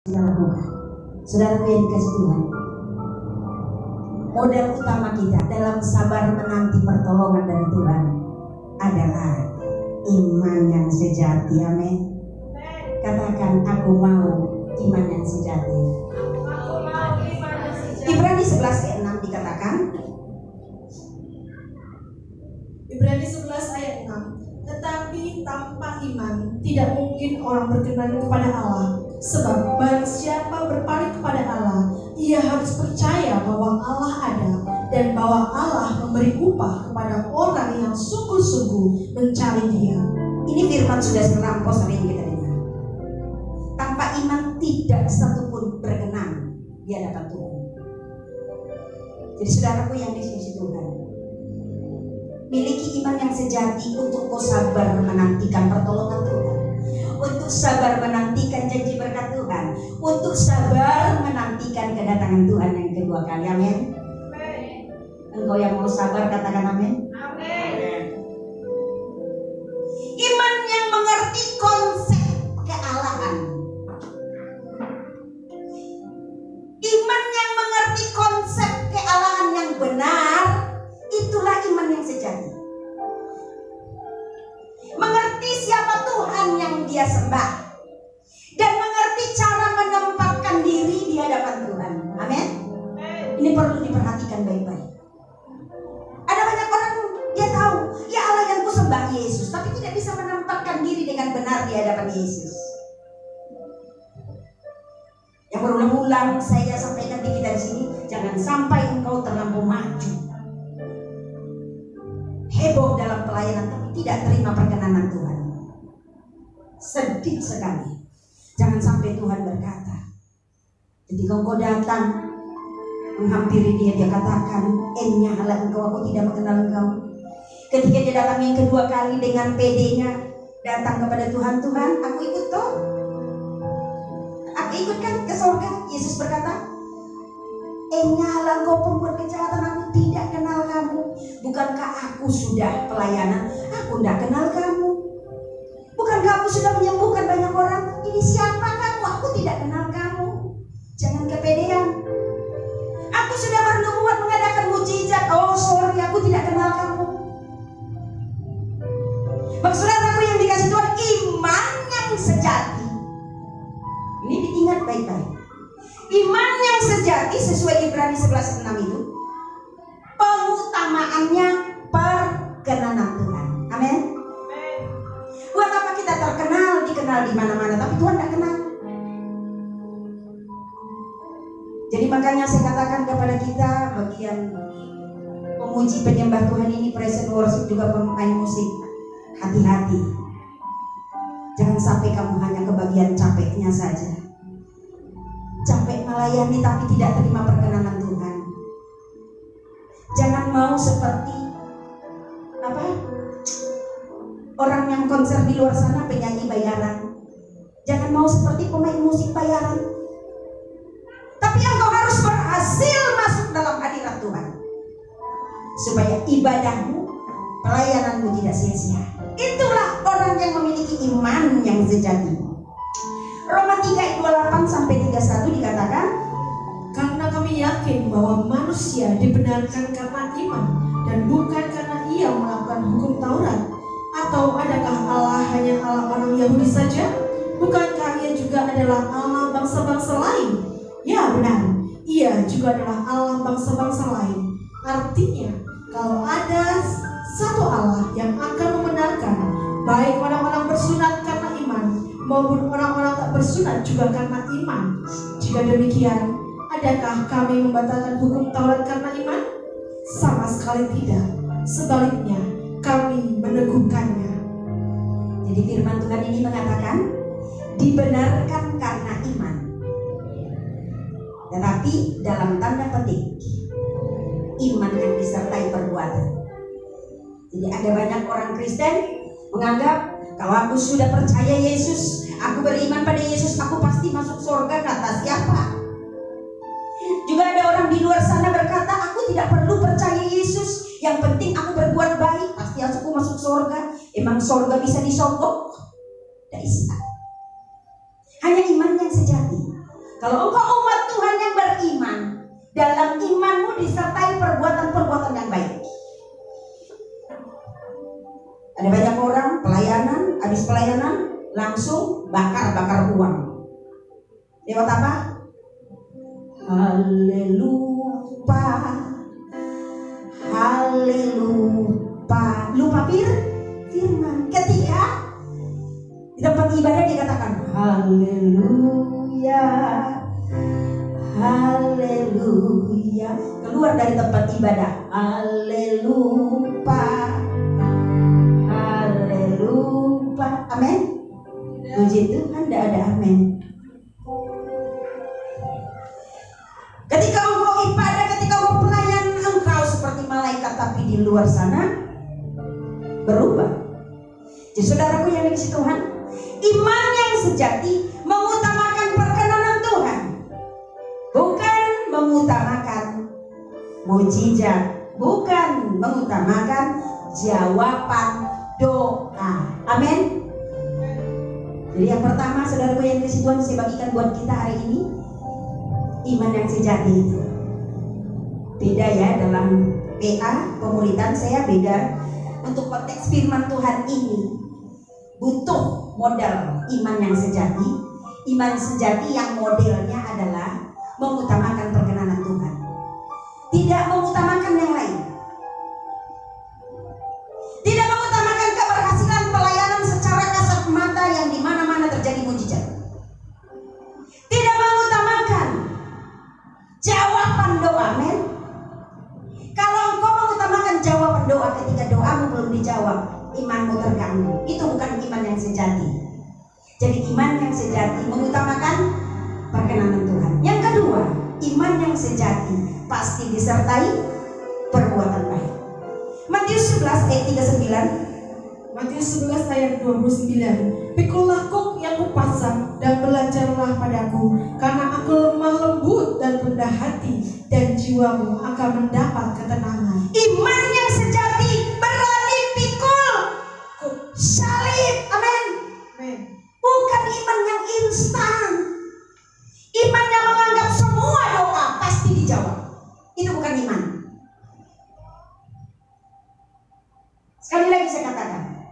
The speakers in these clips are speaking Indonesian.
kita lakukan. Saudaraku yang dikasih Tuhan, modal utama kita dalam sabar menanti pertolongan dari Tuhan adalah iman yang sejati. Amin. Katakan, aku mau iman yang sejati. Ibrani 11 ayat 6 dikatakan, Ibrani 11 ayat 6, tetapi tanpa iman tidak mungkin orang berkenan kepada Allah. Sebab barang siapa berpaling kepada Allah, ia harus percaya bahwa Allah ada dan bahwa Allah memberi upah kepada orang yang sungguh-sungguh mencari Dia. Ini firman sudah terlampau sering kita dengar. Tanpa iman tidak satupun berkenan di hadapan Tuhan. Jadi saudaraku yang dikasihi Tuhan, miliki iman yang sejati untuk kau sabar menantikan pertolongan Tuhan, untuk sabar menantikan janji berkat Tuhan, untuk sabar menantikan kedatangan Tuhan yang kedua kali. Amin. Engkau yang mau sabar katakan amin. Amin. Iman yang mengerti konsep kealahan, iman yang mengerti konsep kealahan yang benar, itulah iman yang sejati. Mengerti siapa Tuhan yang dia sembah dan mengerti cara menempatkan diri di hadapan Tuhan. Amin. Ini perlu diperhatikan baik-baik. Ada banyak orang dia tahu, ya Allah yang ku sembah Yesus, tapi tidak bisa menempatkan diri dengan benar di hadapan Yesus. Yang berulang-ulang saya sampaikan di kita di sini, jangan sampai engkau terlampau maju, heboh dalam pelayanan tapi tidak terima perkenanan Tuhan. Sedih sekali. Jangan sampai Tuhan berkata, ketika engkau datang menghampiri dia katakan, "Enyalah engkau, aku tidak mengenal engkau." Ketika dia datang yang kedua kali dengan PD-nya datang kepada Tuhan, "Tuhan, aku ikut toh. Aku ikut kan ke surga." Yesus berkata, "Enyalah engkau pembuat kejahatan, aku tidak kenal kamu. Bukankah aku sudah pelayanan? Aku tidak kenal kamu. Bukankah aku sudah menyembuhkan banyak orang? Ini siapa kamu? Aku tidak kenal kamu." Jangan kepedean. "Aku sudah bernubuat mengadakan mujizat." Oh sorry, aku tidak kenal kamu. Maksudnya aku yang dikasih Tuhan, iman yang sejati. Ini diingat baik-baik. Iman yang sejati sesuai Ibrani 11:6 itu, pengutamaannya perkenanan Tuhan. Amin. Buat apa kita terkenal, dikenal di mana-mana, tapi Tuhan tidak kenal. Jadi makanya saya katakan kepada kita, bagian pemuji penyembah Tuhan ini, praise and worship, juga pemain musik, hati-hati. Jangan sampai kamu hanya kebagian capeknya saja. Capek melayani tapi tidak terima perkenanan Tuhan. Jangan mau seperti orang yang konser di luar sana, penyanyi bayaran. Jangan mau seperti pemain musik bayaran. Tapi engkau harus berhasil masuk dalam hadirat Tuhan, supaya ibadahmu, pelayananmu tidak sia-sia. Itulah orang yang memiliki iman yang sejati. Roma 3 ayat 28 sampai 31 dikatakan, Karena kami yakin bahwa manusia dibenarkan karena iman dan bukan karena ia melakukan hukum Taurat. Atau adakah Allah hanya Allah orang Yahudi saja? Bukankah ia juga adalah Allah bangsa-bangsa lain? Ya benar, ia juga adalah Allah bangsa-bangsa lain. Artinya, kalau ada satu Allah yang akan membenarkan baik orang-orang bersunat karena iman maupun orang-orang tak bersunat juga karena iman. Jika demikian, adakah kami membatalkan hukum Taurat karena iman? Sama sekali tidak. Sebaliknya, kami meneguhkannya. jadi firman Tuhan ini mengatakan dibenarkan karena iman. Tetapi dalam tanda petik, iman yang disertai perbuatan. Jadi ada banyak orang Kristen menganggap, kalau aku sudah percaya Yesus, aku beriman pada Yesus, aku pasti masuk surga. Kata siapa? Juga ada orang di luar sana berkata, aku tidak perlu percaya Yesus, yang penting aku berbuat baik, pasti aku masuk surga. Emang surga bisa disogok? Tidak bisa. Hanya iman yang sejati Kalau engkau umat Tuhan yang beriman, dalam imanmu disertai perbuatan-perbuatan yang baik. Ada banyak orang pelayanan, habis pelayanan langsung bakar uang. Lewat apa? Haleluya, haleluya. Lupa firman. Ketika di tempat ibadah dikatakan haleluya, haleluya. Keluar dari tempat ibadah haleluya, haleluya. Amin. Puji Tuhan, tidak ada amin. Ketika engkau ibadah, ketika engkau pelayan, engkau seperti malaikat, tapi di luar sana berubah. Jadi saudaraku yang dikasihi Tuhan, iman yang sejati mengutamakan perkenanan Tuhan, bukan mengutamakan mujizat, bukan mengutamakan jawaban doa. Amin. Jadi yang pertama, saudaraku yang dikasihi Tuhan, saya bagikan buat kita hari ini, iman yang sejati itu beda ya. Dalam PA pemulihan saya beda. Untuk konteks firman Tuhan ini butuh modal iman yang sejati. Iman sejati yang modelnya adalah mengutamakan perkenanan Tuhan, tidak mengutamakan yang lain. Tidak mengutamakan keberhasilan pelayanan secara kasat mata yang di mana-mana terjadi mujizat. Tidak mengutamakan jawaban doa, men. Kalau engkau mengutamakan jawaban doa ketika doamu belum dijawab, imanmu terganggu. Itu bukan iman yang sejati. Jadi iman yang sejati mengutamakan perkenanan Tuhan. Yang kedua, iman yang sejati pasti disertai perbuatan baik. Matius 11 ayat 39. Matius 11 ayat 29. Pikulah kuk yang kupasang dan belajarlah padaku, karena aku lemah lembut dan rendah hati, dan jiwamu akan mendapat ketenangan. Iman yang sejati berani pikul salib. Amin. Bukan iman yang instan. Iman yang menganggap semua doa pasti dijawab. Itu bukan iman. Sekali lagi saya katakan,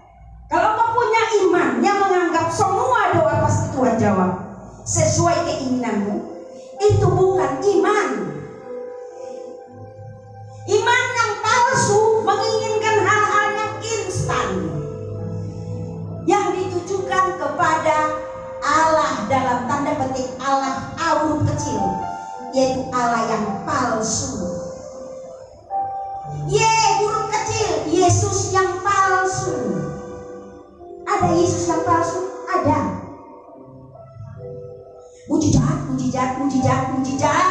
kalau kau punya iman yang menganggap semua doa pasti Tuhan jawab sesuai keinginanmu, itu bukan iman. Iman yang palsu menginginkan hal-hal yang instan, yang ditujukan kepada Allah dalam tanda petik Allah huruf kecil, yaitu Allah yang palsu. Huruf kecil, Yesus yang palsu. Ada Yesus yang palsu? Ada. Mujizat, mujizat, mujizat, mujizat.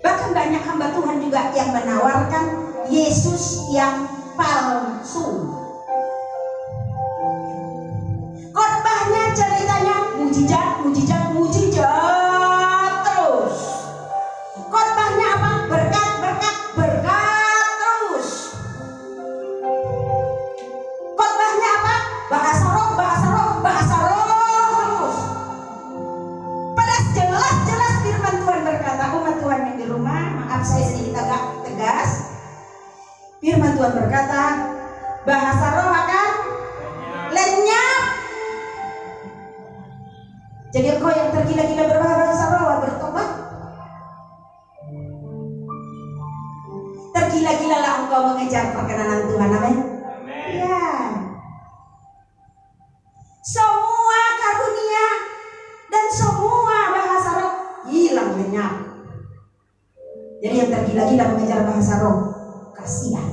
Bahkan banyak hamba Tuhan juga yang menawarkan Yesus yang palsu. Khotbahnya ceritanya mujizat, mujizat, mujizat terus. Khotbahnya apa? Berkat, berkat, berkat terus. Khotbahnya apa? Bahasa roh, bahasa roh, bahasa roh terus. Padahal jelas-jelas firman Tuhan berkata, umat Tuhan yang di rumah, maaf saya sedikit agak tegas. Firman Tuhan berkata, bahasa roh akan lenyap. Jadi engkau yang tergila-gila berbahasa roh bertobat. Tergila-gilalah engkau mengejar perkenanan Tuhan. Amin. Ya. Semua karunia dan semua bahasa roh hilang lenyap. Jadi yang tergila-gila mengejar bahasa roh, kasihan.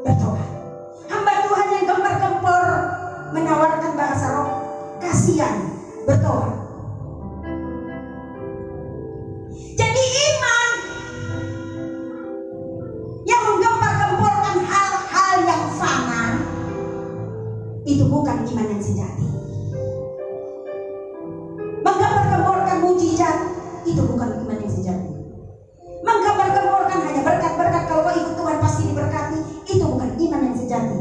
Bertobat. Hamba Tuhan yang gempar-gempor menawarkan bahasa roh, kasihan. Bertobat. Jadi iman yang menggempar-gemporkan hal-hal yang fana itu bukan iman yang sejati. Menggambar-gemborkan mujizat itu bukan iman yang sejati. Menggambar-gemborkan hanya berkat-berkat, kalau kau ikut Tuhan pasti diberkati, itu bukan iman yang sejati.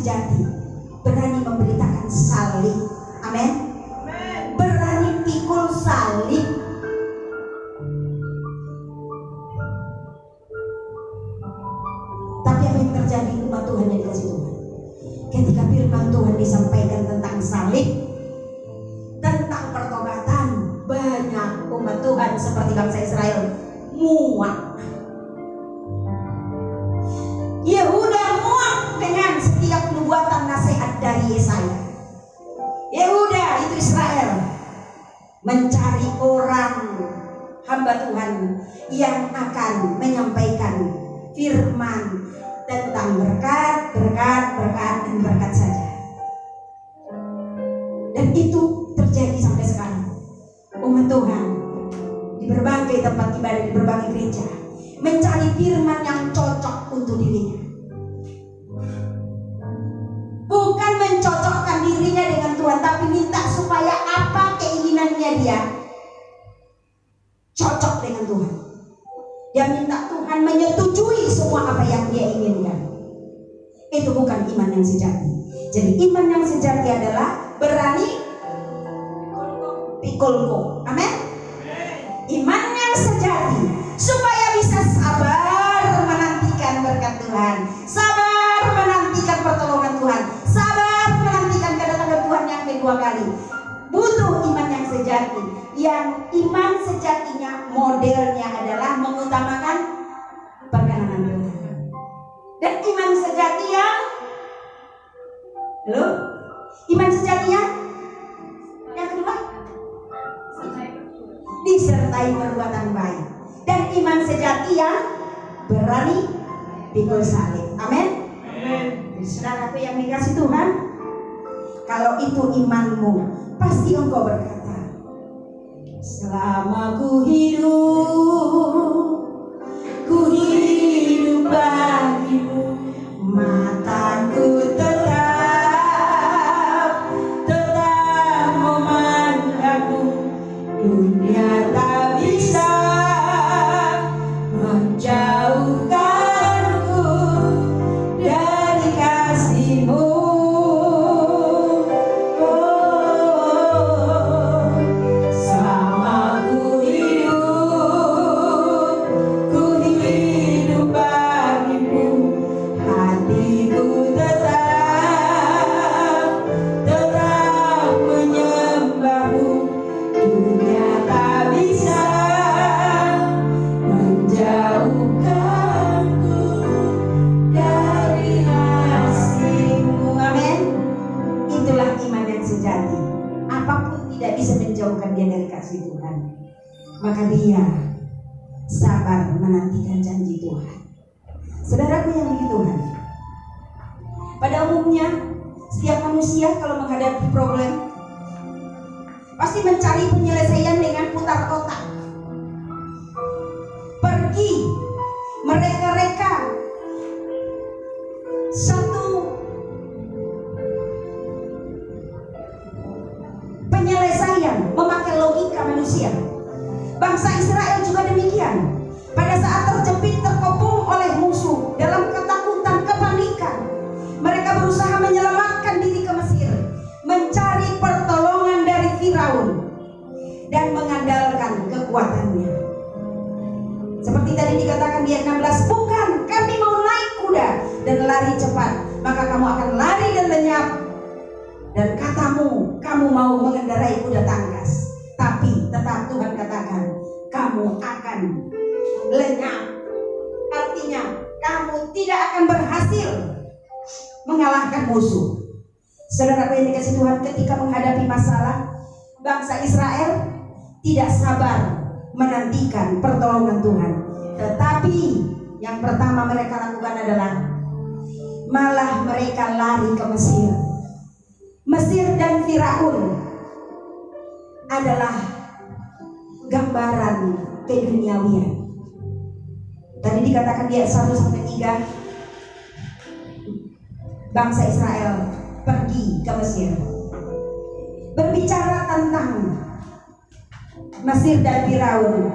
sejati berani memberitakan salib. Amin. Berani pikul salib. Tapi apa yang terjadi umat Tuhan yang dikasih Tuhan? Ketika firman Tuhan disampaikan tentang salib, tentang pertobatan, banyak umat Tuhan seperti bangsa Israel muak. Yehuda muak dengan setiap nubuatan nasihat dari Yesaya. Yehuda itu Israel mencari orang hamba Tuhan yang akan menyampaikan firman tentang berkat, dan berkat saja. Dan itu terjadi sampai sekarang. Umat Tuhan di berbagai tempat ibadah, di berbagai gereja mencari firman yang cocok untuk dirinya. Bukan mencocokkan dirinya dengan Tuhan, tapi minta supaya apa keinginannya dia cocok dengan Tuhan. Dia minta Tuhan menyetujui semua apa yang dia inginkan. Itu bukan iman yang sejati. Jadi iman yang sejati adalah berani pikulku. Amin. Iman yang sejati supaya bisa sabar menantikan berkat Tuhan, sabar menantikan pertolongan Tuhan, sabar menantikan kedatangan Tuhan yang kedua kali. Butuh iman yang sejati. Yang iman sejatinya modelnya adalah mengutamakan perkenanan Tuhan. Dan iman sejati yang iman sejatinya yang kedua disertai perbuatan baik. Dan iman sejati yang berani pikul salib. Amin. Jadi saudaraku yang dikasih Tuhan, kalau itu imanmu, pasti engkau berkata, selama ku hidup bagimu, mataku tetap memandangmu. Dunia tak bisa menjauhkanku dari kasih-Mu. Selama ku hidup bagimu, hatiku tetap menyembah-Mu. Dunia tak bisa menjauhkanku dari kasih-Mu. Amin. Itulah iman yang sejati. Apapun tidak bisa menjauhkan dia dari kasih Tuhan. Maka dia sabar menantikan janji Tuhan. Saudaraku yang di Tuhan, pada umumnya setiap manusia kalau menghadapi problem pasti mencari penyelesaian dengan putar otak. Pergi mereka-reka satu penyelesaian memakai logika manusia. Bangsa Israel juga demikian. Pada saat terjepit, terkepung oleh musuh dalam ketakutan, kepanikan, mereka berusaha menyelamatkan diri ke Mesir, mencari pertolongan dari Firaun dan mengandalkan kekuatannya. Seperti tadi dikatakan di ayat 16, bukan, kami mau naik kuda dan lari cepat, maka kamu akan lari dan lenyap. Dan katamu, kamu mau mengendarai kuda tangkas, tapi tetap Tuhan katakan, kamu akan lenyap. Artinya, kamu tidak akan berhasil mengalahkan musuh. Saudara yang dikasih Tuhan, ketika menghadapi masalah, bangsa Israel tidak sabar menantikan pertolongan Tuhan. Tetapi yang pertama mereka lakukan adalah malah mereka lari ke Mesir. Mesir dan Firaun adalah gambaran keduniawian. Tadi dikatakan di ayat 1-3, bangsa Israel pergi ke Mesir. Berbicara tentang Mesir dan Firaun,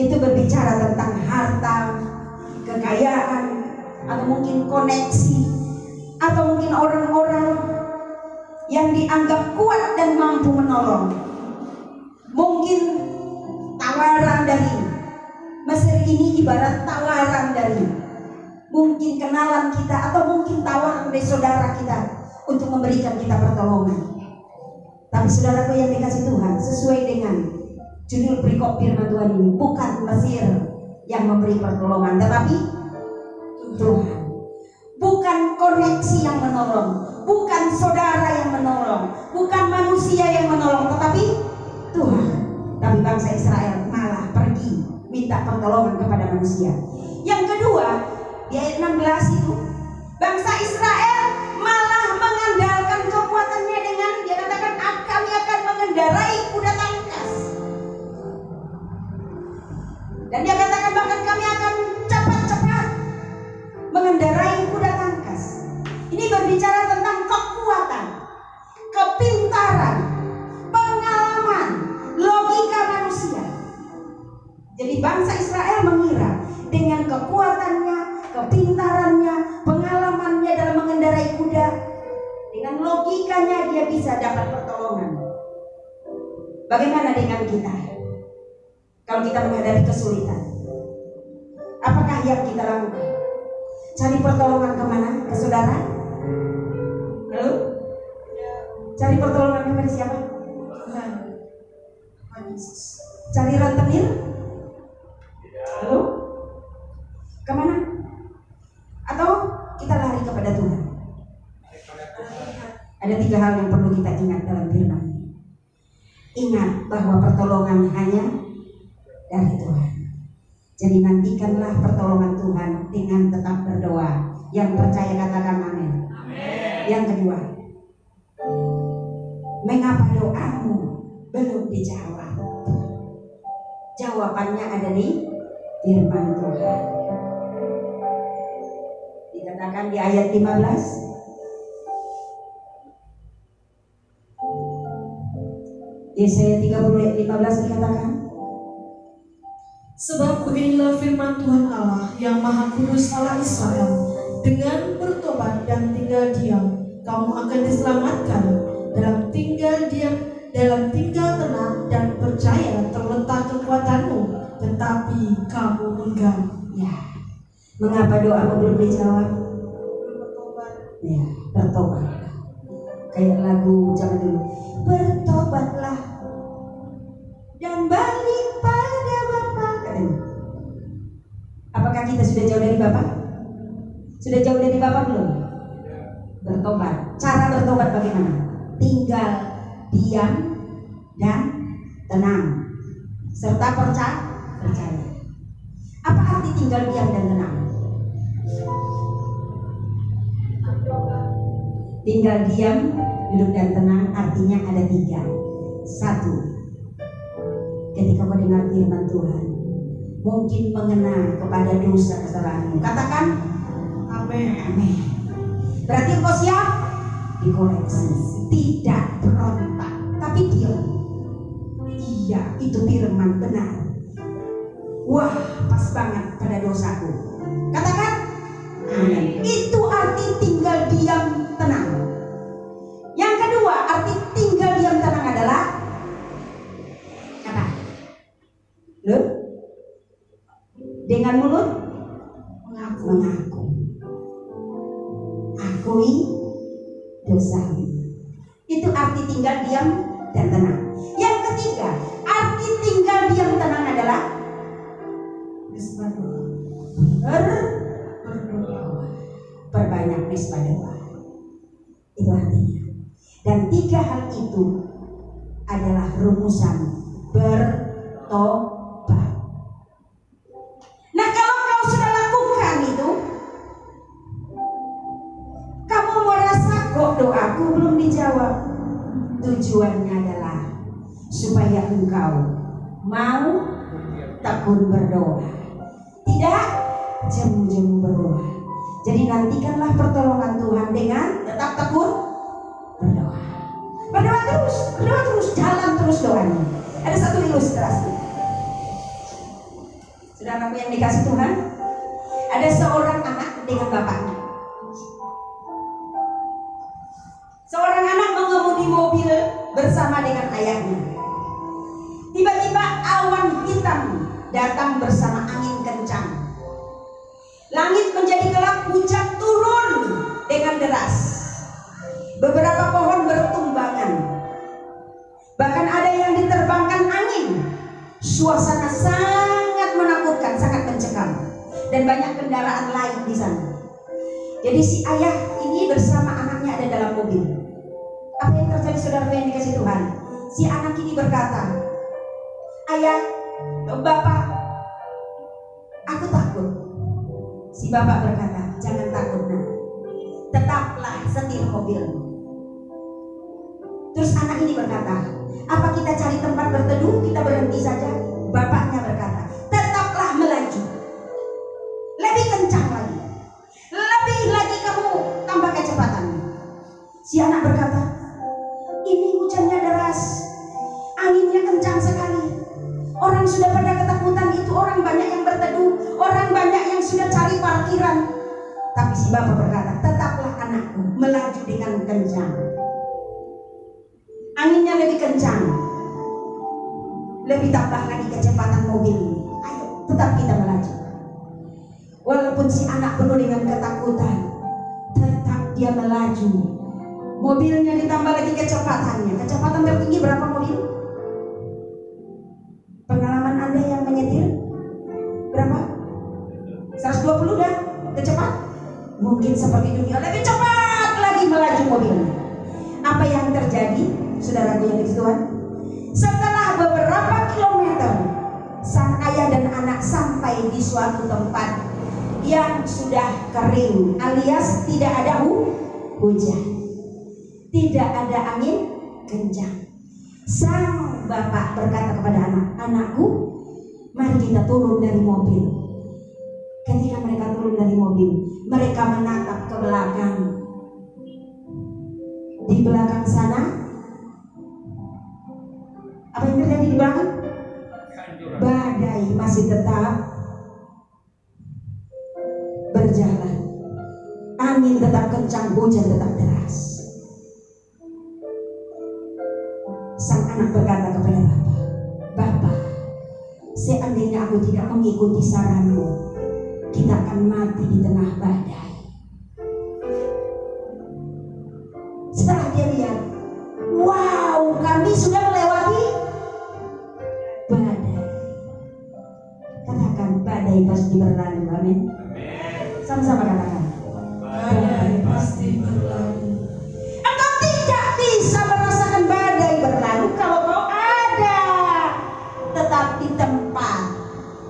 itu berbicara tentang harta, kekayaan, atau mungkin koneksi, atau mungkin orang-orang yang dianggap kuat dan mampu menolong. Mungkin tawaran dari Mesir ini ibarat tawaran dari mungkin kenalan kita, atau mungkin tawaran dari saudara kita untuk memberikan kita pertolongan. Tapi saudaraku yang dikasih Tuhan, sesuai dengan judul perikop firman Tuhan ini, bukan Mesir yang memberi pertolongan, tetapi Tuhan. Bukan koneksi yang menolong, bukan saudara yang menolong, bukan manusia yang menolong, tetapi Tuhan. Tapi bangsa Israel malah pergi minta pertolongan kepada manusia. Yang kedua, di ayat 16 itu, bangsa Israel malah mengandalkan kekuatannya dengan, dia katakan, kami akan mengendarai kuda tangkas. Dan dia katakan bahkan kami akan cepat-cepat mengendarai kuda tangkas. Ini berbicara tentang kekuatan, kepintaran, pengalaman, logika manusia. Jadi bangsa Israel mengira dengan kekuatannya, kepintarannya, pengalamannya dalam mengendarai kuda, dengan logikanya dia bisa dapat pertolongan. Bagaimana dengan kita? Kalau kita menghadapi kesulitan, apakah yang kita lakukan? Cari pertolongan kemana? Ke saudara? Halo? Cari pertolongan kepada siapa? Tuhan. Cari rentenir? Halo? Kemana? Atau kita lari kepada Tuhan? Ada 3 hal yang perlu kita ingat dalam firman ini. Ingat bahwa pertolongan hanya dari Tuhan. Jadi nantikanlah pertolongan Tuhan dengan tetap berdoa. Yang percaya katakan amin. Yang kedua, mengapa doamu belum dijawab? Jawabannya ada di firman Tuhan. Dikatakan di ayat 15, Yesaya 30 ayat 15 dikatakan, sebab beginilah firman Tuhan Allah yang Maha Kudus Allah Israel, dengan bertobat dan tinggal diam, kamu akan diselamatkan. Dalam tinggal diam, dalam tinggal tenang dan percaya terletak kekuatanmu, tetapi kamu enggan. Ya, mengapa doamu belum dijawab? Bertobat. Ya, bertobat. Kayak lagu zaman dulu, bertobatlah dan balik pada Bapa. Apakah kita sudah jauh dari Bapa? Sudah jauh dari Bapa belum? Bertobat. Cara bertobat bagaimana? Tinggal diam dan tenang serta percaya. Apa arti tinggal diam dan tenang? Tinggal diam, duduk dan tenang artinya ada 3. 1, ketika kau dengar firman Tuhan, mungkin mengenal kepada dosa kesalahanmu, katakan amin. Amin. Berarti engkau siap dikoreksi, tidak berontak, tapi diam. Iya, itu firman benar. Wah, pas banget pada dosaku. Katakan amin. Itu arti tinggal diam tenang. Yang kedua, arti tinggal diam tenang adalah kata lu dengan mulut mengaku. Akui dosamu. Itu arti tinggal diam dan tenang. Yang ketiga, arti tinggal diam tenang adalah berdoa. Perbanyak misbah doa. Itu artinya. Dan 3 hal itu adalah rumusan bertobat. Nah, kalau kau sudah lakukan itu, kamu merasa kok doaku belum dijawab. Tujuannya adalah supaya engkau mau tekun berdoa, tidak jemu-jemu berdoa. Jadi nantikanlah pertolongan Tuhan dengan tetap tekun berdoa. Berdoa terus, jalan terus doanya. Ada satu ilustrasi. Saudaraku yang dikasih Tuhan, ada seorang anak dengan bapaknya. datang bersama angin kencang. Langit menjadi gelap, hujan turun dengan deras. Beberapa pohon bertumbangan. Bahkan ada yang diterbangkan angin. Suasana sangat menakutkan, sangat mencekam. Dan banyak kendaraan lain di sana. Jadi si ayah ini bersama anaknya ada dalam mobil. Apa yang terjadi saudara yang dikasih Tuhan? Si anak ini berkata, "Ayah, Bapak, aku takut." Si bapak berkata, "Jangan takut, nak. Tetaplah setir mobil." Terus anak ini berkata, "Apa kita cari tempat berteduh? Kita berhenti saja?" Bapaknya berkata, "Tetaplah melaju. Lebih kencang lagi. Lebih lagi kamu tambah kecepatannya." Si anak berkata, "Ini hujannya deras. Anginnya kencang sekali. Orang sudah pada ketakutan itu, orang banyak yang berteduh, orang banyak yang sudah cari parkiran." Tapi si bapak berkata, "Tetaplah anakku, melaju dengan kencang. Anginnya lebih kencang. Lebih tambah lagi kecepatan mobil ini. Ayo, tetap kita melaju." Walaupun si anak penuh dengan ketakutan, tetap dia melaju. Mobilnya ditambah lagi kecepatannya. Kecepatan tertinggi berapa mobil? Pengalaman Anda yang menyetir berapa? 120 dah kecepat? Mungkin seperti dunia, lebih cepat lagi melaju mobilnya. Apa yang terjadi, saudaraku yang dikasihi Tuhan? Setelah beberapa kilometer, sang ayah dan anak sampai di suatu tempat yang sudah kering, alias tidak ada hujan, tidak ada angin kencang. Sang bapak berkata kepada anak, "Anakku, mari kita turun dari mobil." Ketika mereka turun dari mobil, mereka menatap ke belakang. Di belakang sana, apa yang terjadi di belakang? Badai masih tetap berjalan. Angin tetap kencang, hujan tetap deras. Sang anak berkata kepada bapak, "Bapak, seandainya aku tidak mengikuti saranmu, kita akan mati di tengah badai." Setelah dia lihat, wow, kami sudah melewati badai. Katakan, badai pasti berlalu. Amin. Sama-sama katakan, badai pasti berlalu. Engkau tidak bisa merasakan badai berlalu kalau kau ada tetap di tempat.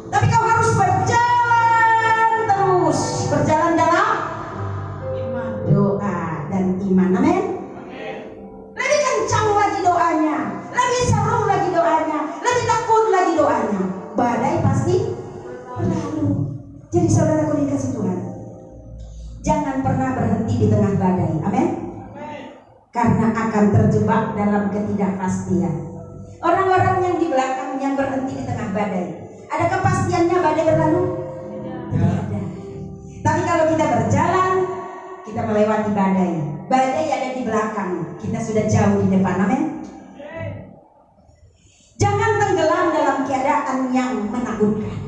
Tapi kau harus berjalan terus, berjalan dalam iman, doa dan iman. Amin. Lebih kencang lagi doanya, lebih seru lagi doanya, lebih tekun lagi doanya. Badai pasti berlalu. Jadi saudaraku dikasih Tuhan, jangan pernah berhenti di tengah badai. Amin. Karena akan terjebak dalam ketidakpastian. Orang-orang yang di belakang yang berhenti di tengah badai, ada kepastiannya badai berlalu? Tidak ada. Tapi kalau kita berjalan, kita melewati badai. Badai ada di belakang, kita sudah jauh di depan. Amin. Jangan tenggelam dalam keadaan yang menakutkan,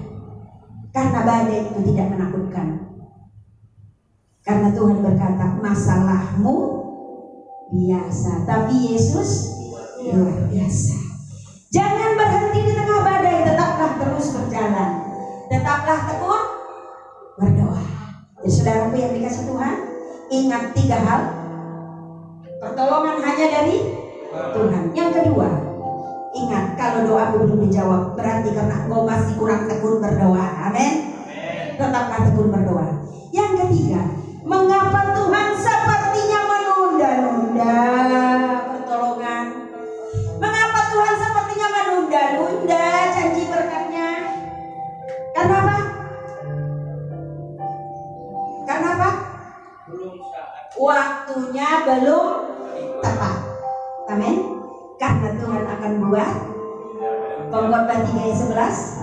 karena badai itu tidak menakutkan. Karena Tuhan berkata, masalahmu biasa, tapi Yesus luar biasa. Jangan berhenti di tengah badai, tetaplah terus berjalan, tetaplah tekun berdoa. Jadi saudaraku yang dikasih Tuhan, ingat 3 hal. Pertolongan hanya dari Tuhan. Yang kedua, ingat kalau doamu belum dijawab, berarti karena engkau masih kurang tekun berdoa. Amin. Tetaplah tekun berdoa. Yang ketiga, mengapa Tuhan sepertinya menunda-nunda pertolongan? Mengapa Tuhan sepertinya menunda-nunda janji berkatnya? Karena apa? Karena apa? Waktunya belum tepat. Amin. Karena Tuhan akan buat. Pengkhotbah 3 ayat 11.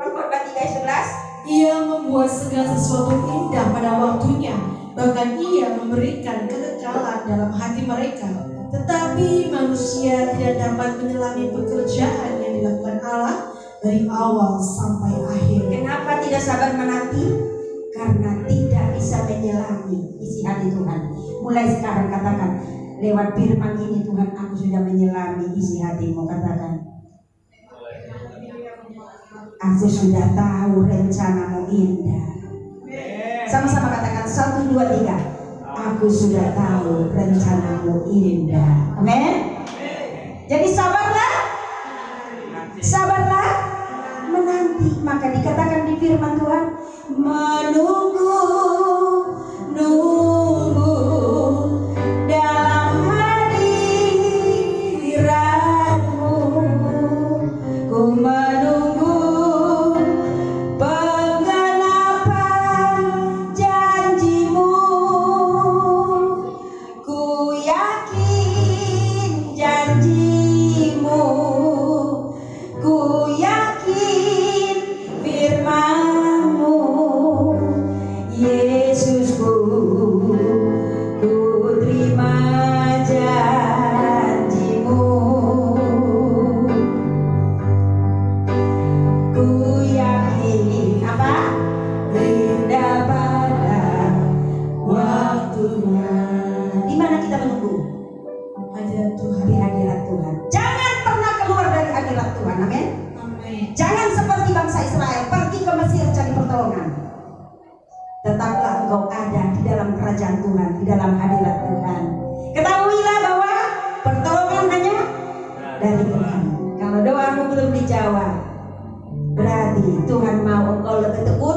Pengkhotbah 3 ayat 11. Ia membuat segala sesuatu indah pada waktunya, bahkan ia memberikan kekekalan dalam hati mereka. Tetapi manusia tidak dapat menyelami pekerjaan yang dilakukan dari awal sampai akhir. Kenapa tidak sabar menanti? Karena tidak bisa menyelami isi hati Tuhan. Mulai sekarang katakan, lewat firman ini Tuhan, aku sudah menyelami isi hatimu. Katakan, aku sudah tahu rencanamu indah. Sama-sama katakan, 1, 2, 3. Aku sudah tahu rencanamu indah. Amin. Jadi sabarlah, sabarlah menanti. Maka dikatakan di firman Tuhan, menunggu, nunggu dalam hadiratmu. Ku menunggu penggenapan janjimu. Ku yakin janjimu. Ku yakin firman-Mu, Yesusku. Ku terima janjimu. Ku yakin apa? Indah pada waktunya. Di mana kita menunggu? Hadirat Tuhan. Di hadirat Tuhan. Jangan pernah keluar dari hadirat Tuhan. Amin. Jangan seperti bangsa Israel pergi ke Mesir cari pertolongan. Tetaplah engkau ada di dalam kerajaan Tuhan, di dalam hadirat Tuhan. Ketahuilah bahwa pertolongan hanya dari Tuhan. Kalau doamu belum dijawab, berarti Tuhan mau engkau lebih tekun